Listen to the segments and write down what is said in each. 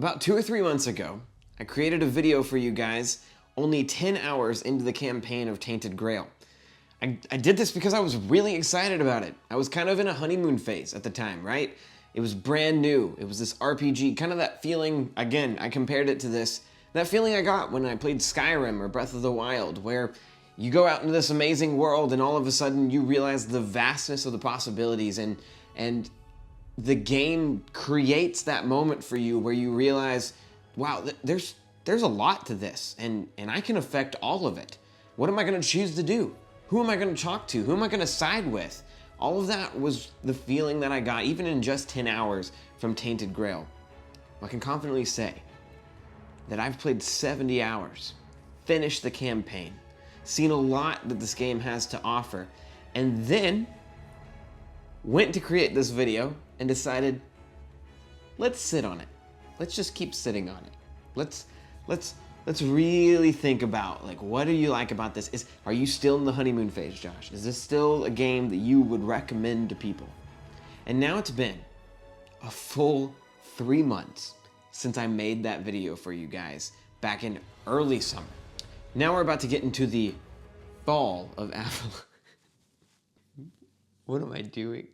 About 2 or 3 months ago, I created a video for you guys only 10 hours into the campaign of Tainted Grail. I did this because I was really excited about it. I was kind of in a honeymoon phase at the time, right? It was brand new. It was this RPG, kind of that feeling, again, I compared it to this, that feeling I got when I played Skyrim or Breath of the Wild, where you go out into this amazing world and all of a sudden you realize the vastness of the possibilities and the game creates that moment for you where you realize, wow, there's a lot to this and I can affect all of it. What am I going to choose to do? Who am I going to talk to? Who am I going to side with? All of that was the feeling that I got even in just 10 hours from Tainted Grail. I can confidently say that I've played 70 hours, finished the campaign, seen a lot that this game has to offer, and then went to create this video and decided, let's sit on it. Let's just keep sitting on it. Let's really think about, like, what do you like about this? Are you still in the honeymoon phase, Josh? Is this still a game that you would recommend to people? And now it's been a full 3 months since I made that video for you guys back in early summer. Now we're about to get into the fall of Avalon. What am I doing?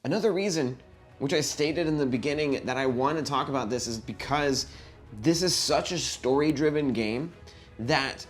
Another reason, which I stated in the beginning, that I want to talk about this is because this is such a story-driven game that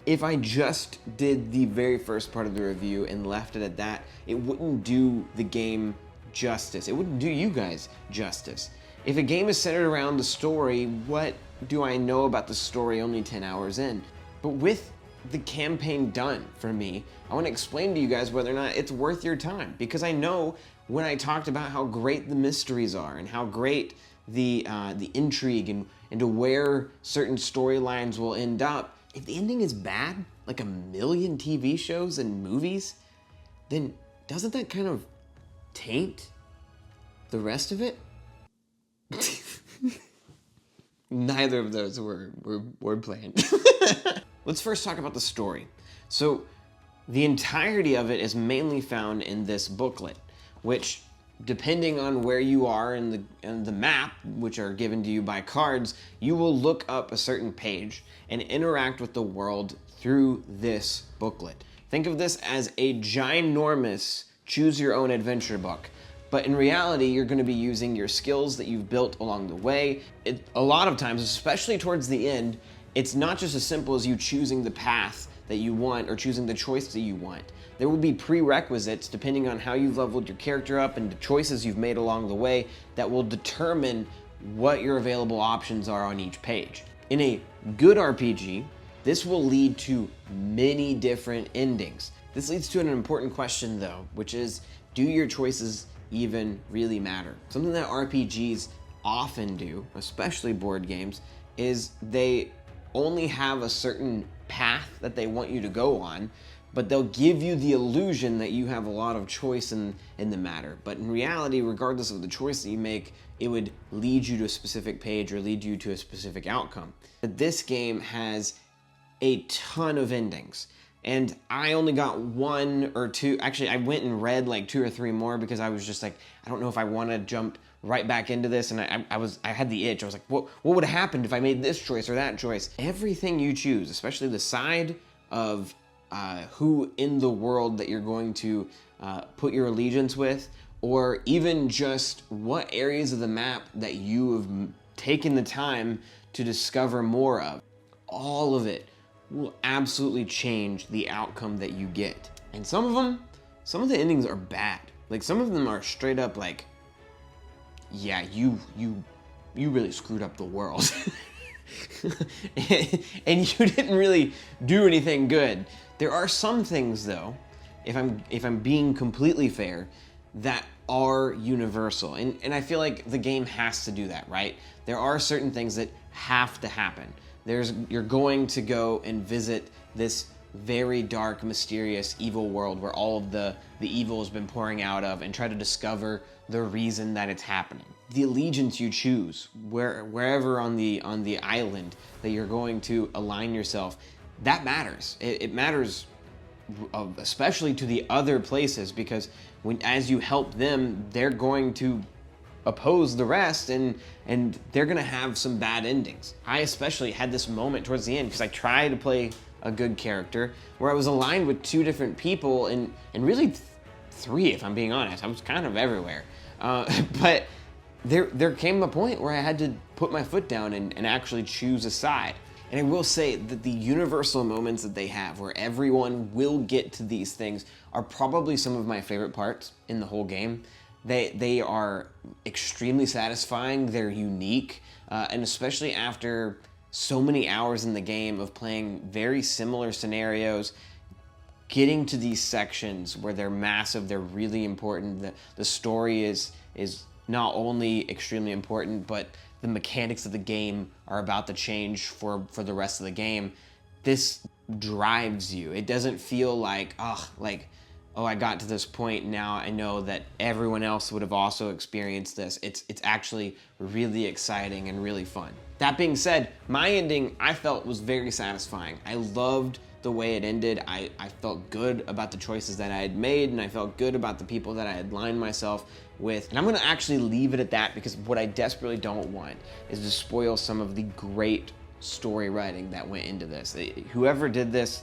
if I just did the very first part of the review and left it at that, it wouldn't do the game justice. It wouldn't do you guys justice. If a game is centered around the story, what do I know about the story only 10 hours in? But with the campaign done for me, I want to explain to you guys whether or not it's worth your time, because I know when I talked about how great the mysteries are and how great the intrigue and to where certain storylines will end up, if the ending is bad, like a million TV shows and movies, then doesn't that kind of taint the rest of it? Neither of those were planned. Let's first talk about the story. So the entirety of it is mainly found in this booklet, which, depending on where you are in the map, which are given to you by cards, you will look up a certain page and interact with the world through this booklet. Think of this as a ginormous choose your own adventure book. But in reality, you're going to be using your skills that you've built along the way. A lot of times, especially towards the end, it's not just as simple as you choosing the path that you want or choosing the choice that you want. There will be prerequisites depending on how you've leveled your character up and the choices you've made along the way that will determine what your available options are on each page. In a good RPG, this will lead to many different endings. This leads to an important question though, which is, do your choices even really matter? Something that RPGs often do, especially board games, is they only have a certain path that they want you to go on, but they'll give you the illusion that you have a lot of choice in the matter. But in reality, regardless of the choice that you make, it would lead you to a specific page or lead you to a specific outcome. But this game has a ton of endings. And I only got 1 or 2, actually I went and read like 2 or 3 more because I was just like, I don't know if I want to jump right back into this, and I had the itch. I was like, what would have happened if I made this choice or that choice? Everything you choose, especially the side of who in the world that you're going to put your allegiance with, or even just what areas of the map that you have taken the time to discover more of, all of it will absolutely change the outcome that you get. And some of the endings are bad. Like, some of them are straight up like, yeah, you really screwed up the world. and you didn't really do anything good. There are some things though, if I'm being completely fair, that are universal. And I feel like the game has to do that, right? There are certain things that have to happen. You're going to go and visit this very dark, mysterious, evil world where all of the evil has been pouring out of, and try to discover the reason that it's happening. The allegiance you choose, wherever on the island that you're going to align yourself, that matters. It matters especially to the other places, because as you help them, they're going to oppose the rest, and they're gonna have some bad endings. I especially had this moment towards the end because I tried to play a good character where I was aligned with 2 different people, and really 3 if I'm being honest. I was kind of everywhere. But there came a point where I had to put my foot down and actually choose a side. And I will say that the universal moments that they have, where everyone will get to these things, are probably some of my favorite parts in the whole game. They are extremely satisfying, they're unique, and especially after so many hours in the game of playing very similar scenarios, getting to these sections where they're massive, they're really important, the story is not only extremely important, but the mechanics of the game are about to change for the rest of the game. This drives you. It doesn't feel like, oh, I got to this point, now I know that everyone else would have also experienced this. It's actually really exciting and really fun. That being said, my ending I felt was very satisfying. I loved the way it ended. I felt good about the choices that I had made, and I felt good about the people that I had aligned myself with. And I'm gonna actually leave it at that, because what I desperately don't want is to spoil some of the great story writing that went into this. Whoever did this,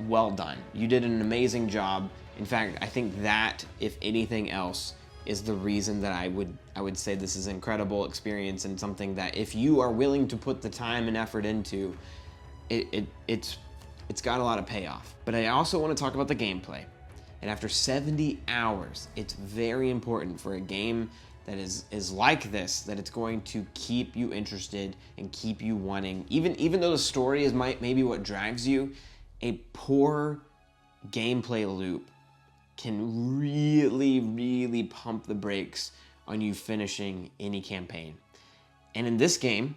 well done. You did an amazing job. In fact, I think that, if anything else, is the reason that I would say this is an incredible experience, and something that if you are willing to put the time and effort into, it's got a lot of payoff. But I also want to talk about the gameplay. And after 70 hours, it's very important for a game that is like this, that it's going to keep you interested and keep you wanting, even though the story is maybe what drives you, a poor gameplay loop can really, really pump the brakes on you finishing any campaign. And in this game,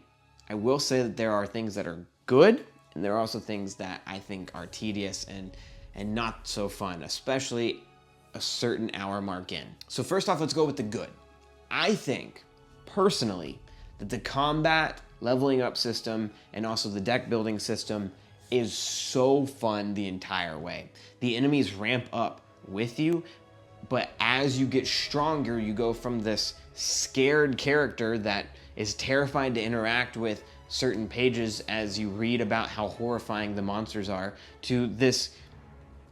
I will say that there are things that are good, and there are also things that I think are tedious and not so fun, especially a certain hour mark in. So first off, let's go with the good. I think, personally, that the combat leveling up system and also the deck building system is so fun the entire way. The enemies ramp up with you, but as you get stronger, you go from this scared character that is terrified to interact with certain pages as you read about how horrifying the monsters are, to this,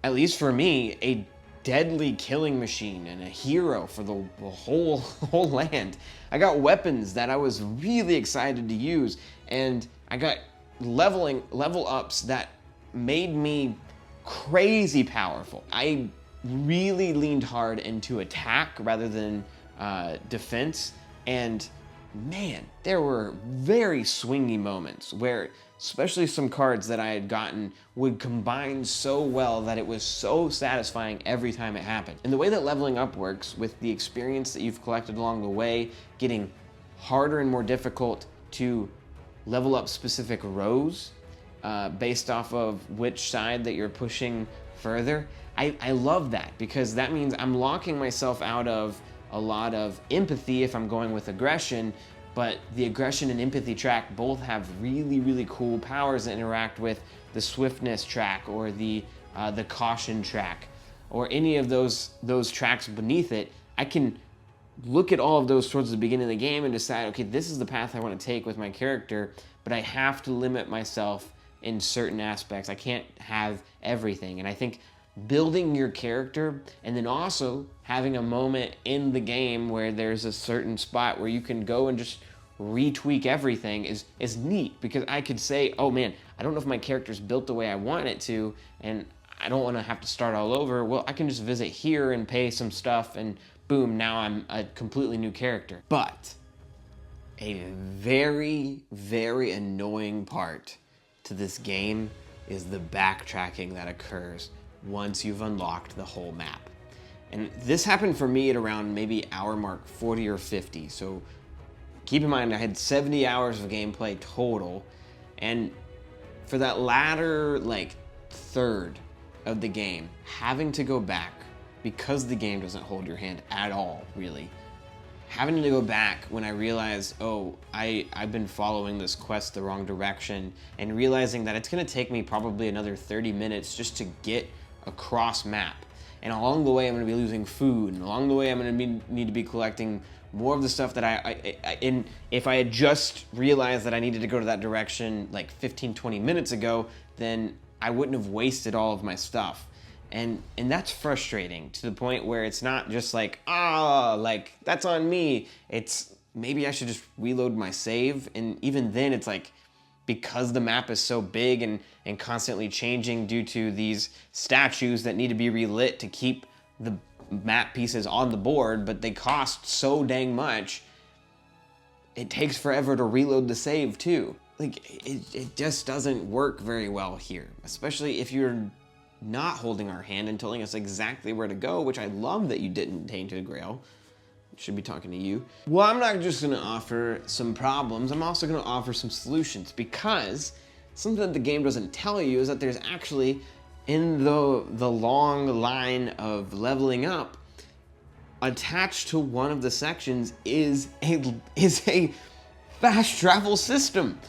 at least for me, a deadly killing machine and a hero for the whole land. I got weapons that I was really excited to use, and I got level ups that made me crazy powerful. I really leaned hard into attack rather than defense, and man, there were very swingy moments where especially some cards that I had gotten would combine so well that it was so satisfying every time it happened. And the way that leveling up works, with the experience that you've collected along the way, getting harder and more difficult to level up specific rows based off of which side that you're pushing further. I love that, because that means I'm locking myself out of a lot of empathy if I'm going with aggression, but the aggression and empathy track both have really, really cool powers that interact with the swiftness track or the caution track or any of those tracks beneath it. I can look at all of those towards the beginning of the game and decide, okay, this is the path I want to take with my character, but I have to limit myself in certain aspects. I can't have everything. And I think building your character and then also having a moment in the game where there's a certain spot where you can go and just retweak everything is neat, because I could say, oh man, I don't know if my character's built the way I want it to, and I don't want to have to start all over. Well, I can just visit here and pay some stuff, and boom, now I'm a completely new character. But a very, very annoying part to this game is the backtracking that occurs once you've unlocked the whole map. And this happened for me at around maybe hour mark 40 or 50. So keep in mind, I had 70 hours of gameplay total. And for that latter third of the game, having to go back, because the game doesn't hold your hand at all, really, having to go back when I realized, oh, I've been following this quest the wrong direction, and realizing that it's gonna take me probably another 30 minutes just to get across map. And along the way, I'm gonna be losing food, and along the way, I'm gonna need to be collecting more of the stuff that if I had just realized that I needed to go to that direction like 15, 20 minutes ago, then I wouldn't have wasted all of my stuff. And that's frustrating to the point where it's not just like, like that's on me. It's maybe I should just reload my save. And even then it's like, because the map is so big and constantly changing due to these statues that need to be relit to keep the map pieces on the board, but they cost so dang much, it takes forever to reload the save too. Like, it just doesn't work very well here, especially if you're not holding our hand and telling us exactly where to go, which I love that you didn't, Tainted Grail. Should be talking to you. Well, I'm not just gonna offer some problems, I'm also gonna offer some solutions, because something that the game doesn't tell you is that there's actually, in the long line of leveling up, attached to one of the sections is a fast travel system,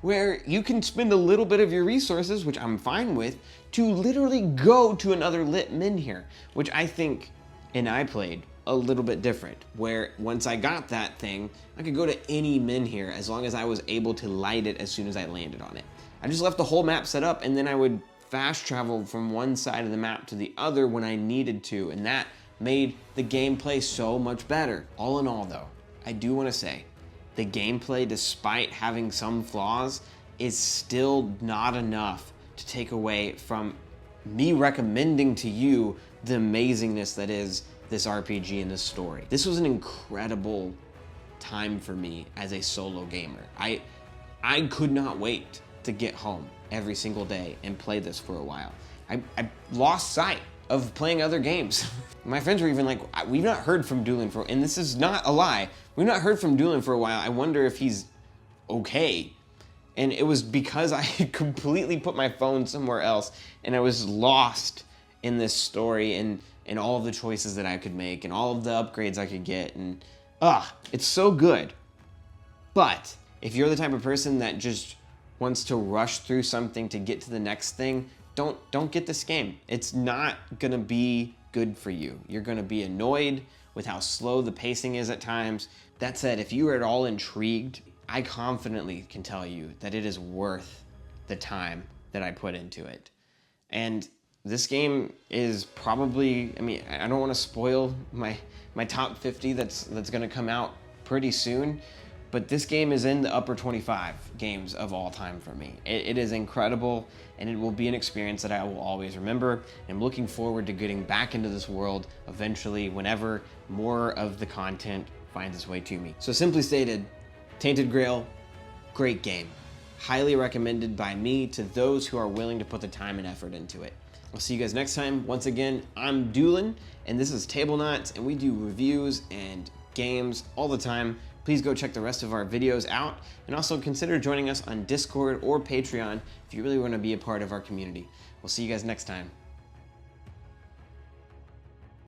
where you can spend a little bit of your resources, which I'm fine with, to literally go to another lit min here, which I think, and I played a little bit different, where once I got that thing, I could go to any min here as long as I was able to light it as soon as I landed on it. I just left the whole map set up, and then I would fast travel from one side of the map to the other when I needed to, and that made the gameplay so much better. All in all though, I do want to say, the gameplay, despite having some flaws, is still not enough to take away from me recommending to you the amazingness that is this RPG and this story. This was an incredible time for me as a solo gamer. I could not wait to get home every single day and play this for a while. I lost sight of playing other games. My friends were even like, we've not heard from Doolin for, and this is not a lie, we've not heard from Doolin for a while. I wonder if he's okay. And it was because I had completely put my phone somewhere else and I was lost in this story and all of the choices that I could make and all of the upgrades I could get, and it's so good. But if you're the type of person that just wants to rush through something to get to the next thing, don't get this game. It's not gonna be good for you. You're gonna be annoyed with how slow the pacing is at times. That said, if you are at all intrigued, I confidently can tell you that it is worth the time that I put into it. And this game is probably, I mean, I don't want to spoil my top 50 that's gonna come out pretty soon, but this game is in the upper 25 games of all time for me. It is incredible, and it will be an experience that I will always remember. I'm looking forward to getting back into this world eventually, whenever more of the content finds its way to me. So simply stated, Tainted Grail, great game. Highly recommended by me to those who are willing to put the time and effort into it. I'll see you guys next time. Once again, I'm Doolin, and this is Tablenauts, and we do reviews and games all the time. Please go check the rest of our videos out, and also consider joining us on Discord or Patreon if you really want to be a part of our community. We'll see you guys next time.